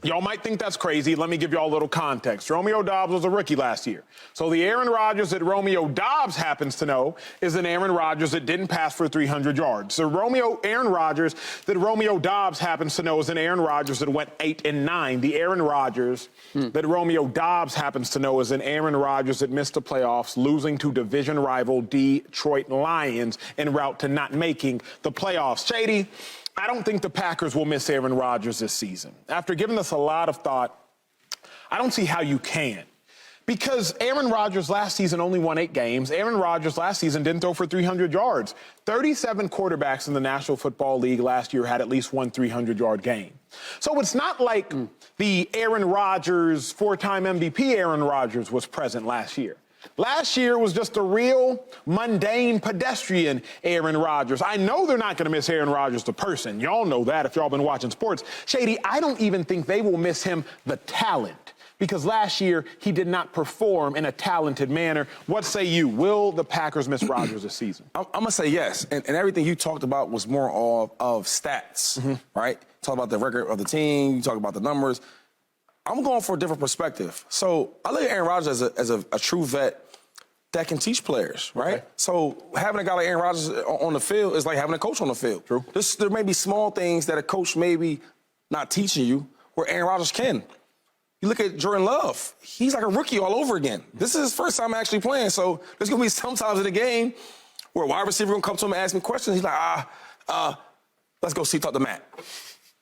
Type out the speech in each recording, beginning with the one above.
Y'all might think that's crazy. Let me give y'all a little context. Romeo Doubs was a rookie last year. So the Aaron Rodgers that Romeo Doubs happens to know is an Aaron Rodgers that didn't pass for 300 yards. The Aaron Rodgers that Romeo Doubs happens to know is an Aaron Rodgers that went 8-9. The Aaron Rodgers that Romeo Doubs happens to know is an Aaron Rodgers that missed the playoffs, losing to division rival Detroit Lions en route to not making the playoffs. Shady, I don't think the Packers will miss Aaron Rodgers this season. After giving this a lot of thought, I don't see how you can. Because Aaron Rodgers last season only won 8 games. Aaron Rodgers last season didn't throw for 300 yards. 37 quarterbacks in the National Football League last year had at least one 300-yard game. So it's not like the Aaron Rodgers, 4-time MVP Aaron Rodgers was present last year. Last year was just a real mundane pedestrian Aaron Rodgers. I know they're not going to miss Aaron Rodgers the person. Y'all know that if y'all been watching sports. Shady, I don't even think they will miss him the talent, because last year he did not perform in a talented manner. What say you? Will the Packers miss Rodgers this season? I'm going to say yes. And everything you talked about was more of stats, right? Talk about the record of the team. You talk about the numbers. I'm going for a different perspective. So I look at Aaron Rodgers as a true vet that can teach players, right? Okay. So having a guy like Aaron Rodgers on the field is like having a coach on the field. True. There may be small things that a coach may be not teaching you where Aaron Rodgers can. You look at Jordan Love. He's like a rookie all over again. This is his first time actually playing. So there's going to be some times in the game where a wide receiver going to come to him and ask me questions. He's like, let's go talk to Matt.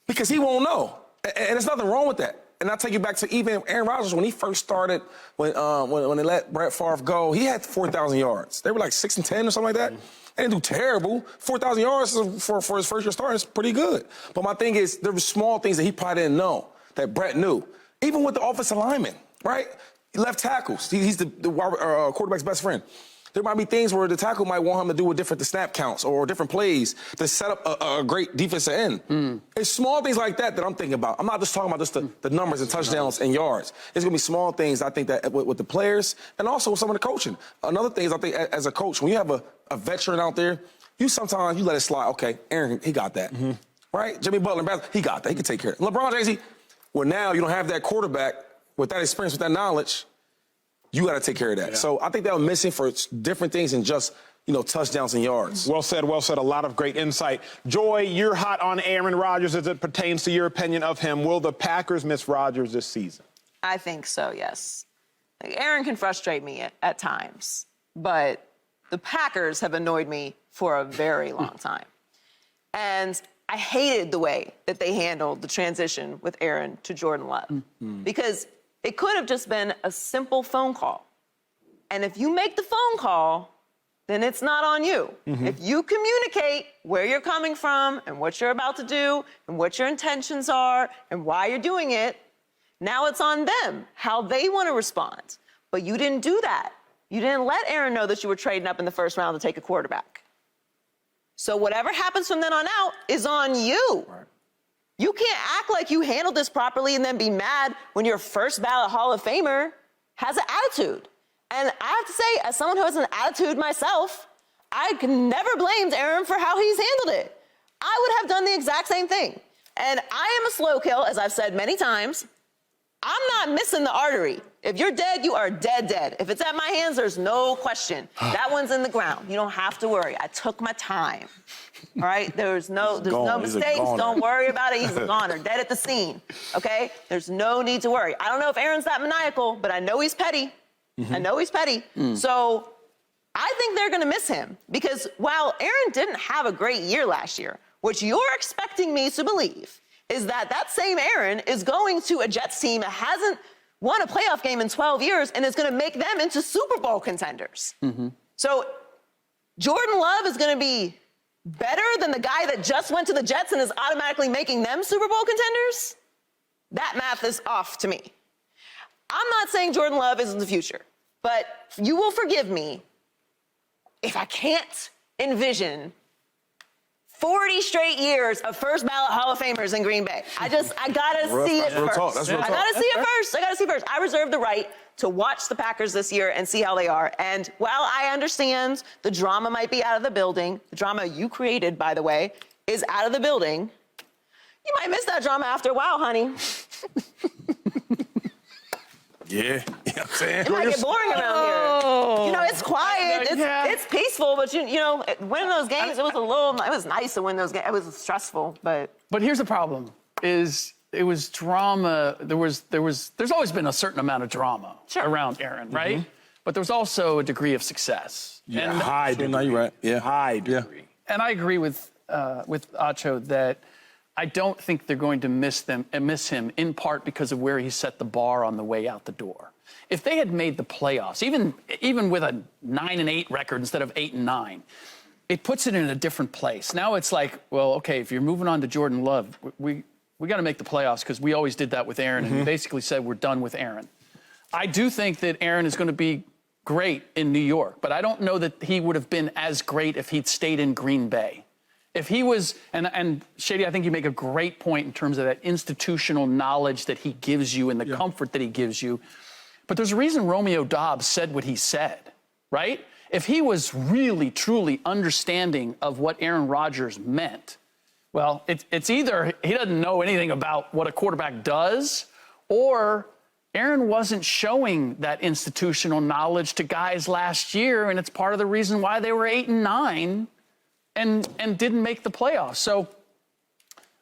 Because he won't know. And there's nothing wrong with that. And I'll take you back to even Aaron Rodgers when he first started, when they let Brett Favre go, he had 4,000 yards. They were like 6-10 or something like that. They didn't do terrible. 4,000 yards for his first year starting is pretty good. But my thing is, there were small things that he probably didn't know that Brett knew. Even with the offensive linemen, right? Left tackles. He's the quarterback's best friend. There might be things where the tackle might want him to do with different snap counts or different plays to set up a great defensive end. It's small things like that I'm thinking about. I'm not just talking about just the numbers and touchdowns and yards. It's going to be small things, I think, that with the players and also with some of the coaching. Another thing is, I think, as a coach, when you have a veteran out there, sometimes you let it slide. Okay, Aaron, he got that. Right? Jimmy Butler, he got that. He can take care of it. LeBron James, well, now you don't have that quarterback with that experience, with that knowledge. You got to take care of that. Yeah. So I think that was missing for different things than just, touchdowns and yards. Well said, well said. A lot of great insight. Joy, you're hot on Aaron Rodgers as it pertains to your opinion of him. Will the Packers miss Rodgers this season? I think so, yes. Aaron can frustrate me at times, but the Packers have annoyed me for a very long time. And I hated the way that they handled the transition with Aaron to Jordan Love. Because it could have just been a simple phone call. And if you make the phone call, then it's not on you. If you communicate where you're coming from and what you're about to do and what your intentions are and why you're doing it, now it's on them, how they want to respond. But you didn't do that. You didn't let Aaron know that you were trading up in the first round to take a quarterback. So whatever happens from then on out is on you. Right. You can't act like you handled this properly and then be mad when your first ballot Hall of Famer has an attitude. And I have to say, as someone who has an attitude myself, I never blamed Aaron for how he's handled it. I would have done the exact same thing. And I am a slow kill, as I've said many times. I'm not missing the artery. If you're dead, you are dead, dead. If it's at my hands, there's no question. That one's in the ground. You don't have to worry. I took my time. All right? There's no mistakes. Don't worry about it. He's a goner. Dead at the scene. Okay? There's no need to worry. I don't know if Aaron's that maniacal, but I know he's petty. I know he's petty. So I think they're going to miss him because while Aaron didn't have a great year last year, what you're expecting me to believe is that same Aaron is going to a Jets team that hasn't won a playoff game in 12 years and is going to make them into Super Bowl contenders. So Jordan Love is going to be better than the guy that just went to the Jets and is automatically making them Super Bowl contenders? That math is off to me. I'm not saying Jordan Love is in the future, but you will forgive me if I can't envision 40 straight years of first ballot Hall of Famers in Green Bay. I gotta see it first. I gotta see it first. I reserve the right to watch the Packers this year and see how they are. And while I understand the drama might be out of the building, the drama you created, by the way, is out of the building, you might miss that drama after a while, honey. Yeah, you know what I'm saying? It might get boring around here. You know, it's quiet, it's peaceful, but you know, winning those games, it was nice to win those games. It was stressful, but. But here's the problem: is it was drama. There's always been a certain amount of drama around Aaron, right? But there was also a degree of success. Yeah, and high degree. No, you're right. Yeah, high degree. And I agree with Acho that I don't think they're going to miss him in part because of where he set the bar on the way out the door. If they had made the playoffs, even with a 9-8 record instead of 8-9, it puts it in a different place. Now it's like, well, okay, if you're moving on to Jordan Love, we got to make the playoffs because we always did that with Aaron and basically said we're done with Aaron. I do think that Aaron is going to be great in New York, but I don't know that he would have been as great if he'd stayed in Green Bay. If he was, and Shady, I think you make a great point in terms of that institutional knowledge that he gives you and the comfort that he gives you. But there's a reason Romeo Doubs said what he said, right? If he was really, truly understanding of what Aaron Rodgers meant, well, it's either he doesn't know anything about what a quarterback does, or Aaron wasn't showing that institutional knowledge to guys last year, and it's part of the reason why they were 8-9 and didn't make the playoffs. So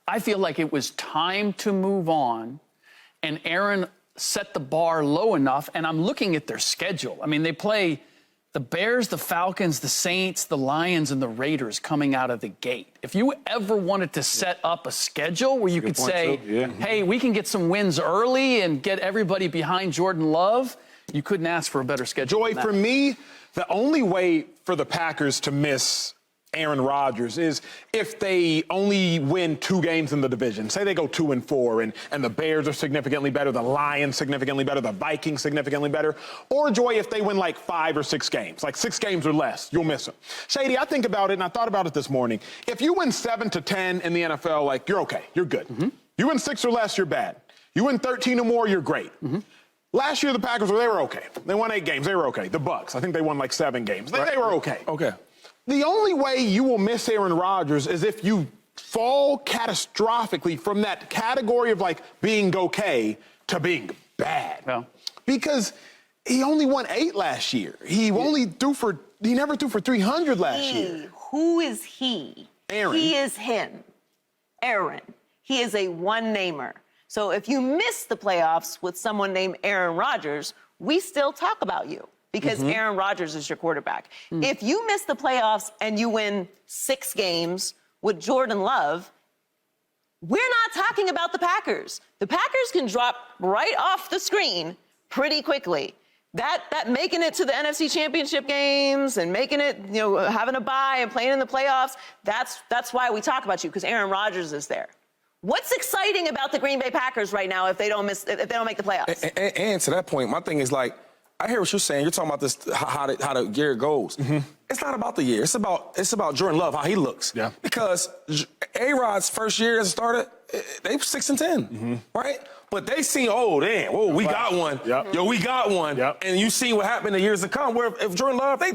I feel like it was time to move on, and Aaron set the bar low enough, and I'm looking at their schedule. I mean, they play the Bears, the Falcons, the Saints, the Lions, and the Raiders coming out of the gate. If you ever wanted to set up a schedule where you could say, hey, we can get some wins early and get everybody behind Jordan Love, you couldn't ask for a better schedule. Joy, for me, the only way for the Packers to miss Aaron Rodgers is if they only win 2 games in the division. Say they go 2-4 and the Bears are significantly better, the Lions significantly better, the Vikings significantly better. Or, Joy, if they win like 5 or 6 games, like 6 games or less, you'll miss them. Shady, I think about it, and I thought about it this morning. If you win 7-10 in the NFL, like, you're okay. You're good. You win 6 or less, you're bad. You win 13 or more, you're great. Last year, the Packers, they were okay. They won 8 games. They were okay. The Bucks, I think they won like 7 games. They were okay. Okay. The only way you will miss Aaron Rodgers is if you fall catastrophically from that category of like being okay to being bad. Yeah. Because he only won 8 last year. He never threw for 300 last year. Who is he? Aaron. He is him. Aaron. He is a one-namer. So if you miss the playoffs with someone named Aaron Rodgers, we still talk about you. Because Aaron Rodgers is your quarterback. If you miss the playoffs and you win 6 games with Jordan Love, we're not talking about the Packers. The Packers can drop right off the screen pretty quickly. That making it to the NFC Championship games and making it, having a bye and playing in the playoffs, that's why we talk about you, because Aaron Rodgers is there. What's exciting about the Green Bay Packers right now if they don't make the playoffs? And to that point, my thing is like, I hear what you're saying. You're talking about this, how the year goes. It's not about the year. It's about Jordan Love, how he looks. Yeah. Because A-Rod's first year as a starter, they were 6-10, right? But they seen, we got one. Yep. Yo, we got one. Yep. And you see what happened in years to come. Where if Jordan Love, they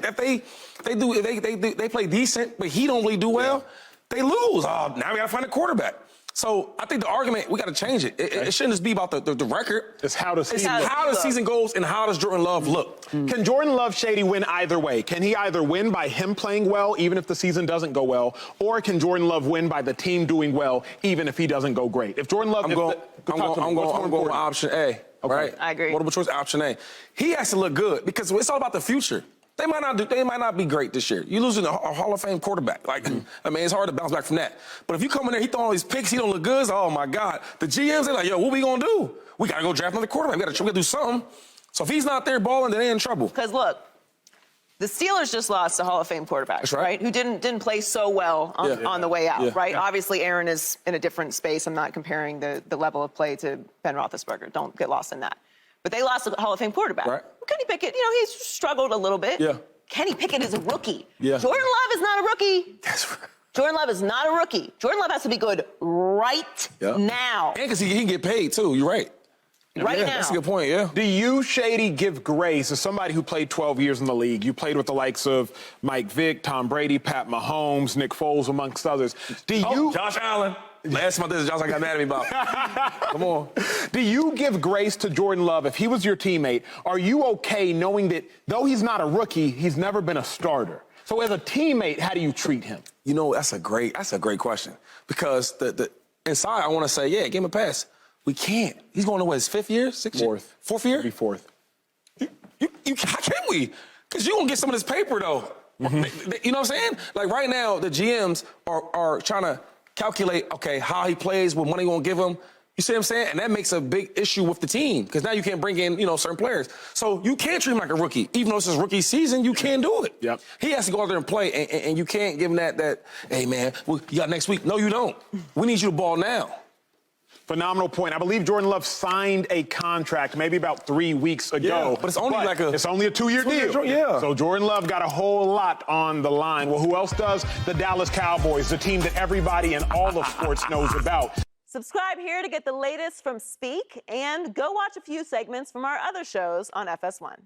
play decent, but he don't really do well, they lose. Now we gotta find a quarterback. So I think the argument, we got to change it. It shouldn't just be about the record. It's how the season goes and how does Jordan Love look. Can Jordan Love, Shady, win either way? Can he either win by him playing well, even if the season doesn't go well, or can Jordan Love win by the team doing well, even if he doesn't go great? If Jordan Love, I'm going with option A. Okay. Right? I agree. Multiple choice option A. He has to look good because it's all about the future. They might not be great this year. You're losing a Hall of Fame quarterback. Like, I mean, it's hard to bounce back from that. But if you come in there, he throwing all these picks, he don't look good. Oh my God. The GMs, they're like, yo, what we gonna do? We gotta go draft another quarterback. We gotta do something. So if he's not there balling, then they're in trouble. Because look, the Steelers just lost a Hall of Fame quarterback, that's right? Who didn't play so well on the way out, right? Yeah. Obviously, Aaron is in a different space. I'm not comparing the level of play to Ben Roethlisberger. Don't get lost in that. But they lost a Hall of Fame quarterback. Right. Kenny Pickett, he's struggled a little bit. Yeah. Kenny Pickett is a rookie. Yeah. Jordan Love is not a rookie. That's right. Jordan Love is not a rookie. Jordan Love has to be good right now. And because he can get paid, too. You're right. Right now. That's a good point, yeah. Do you, Shady, give grace as somebody who played 12 years in the league? You played with the likes of Mike Vick, Tom Brady, Pat Mahomes, Nick Foles, amongst others. Do you... Josh Allen. Last month, this Johnson got mad at me about. Come on. Do you give grace to Jordan Love if he was your teammate? Are you okay knowing that though he's not a rookie, he's never been a starter? So as a teammate, how do you treat him? You know, that's a great question. Because the inside, I want to say, yeah, give him a pass. We can't. He's going to what, his fifth year? Fourth. Fourth year? Maybe fourth. How can we? Because you're going to get some of this paper, though. You know what I'm saying? Like, right now, the GMs are trying to calculate, okay, how he plays, what money you going to give him. You see what I'm saying? And that makes a big issue with the team because now you can't bring in, certain players. So you can't treat him like a rookie. Even though it's his rookie season, you can't do it. Yep. He has to go out there and play, and you can't give him that, hey, man, you got next week. No, you don't. We need you to ball now. Phenomenal point. I believe Jordan Love signed a contract maybe about 3 weeks ago. Yeah, but it's only it's only a 2-year deal. Yeah. So Jordan Love got a whole lot on the line. Well, who else does? The Dallas Cowboys, the team that everybody in all of sports knows about. Subscribe here to get the latest from Speak and go watch a few segments from our other shows on FS1.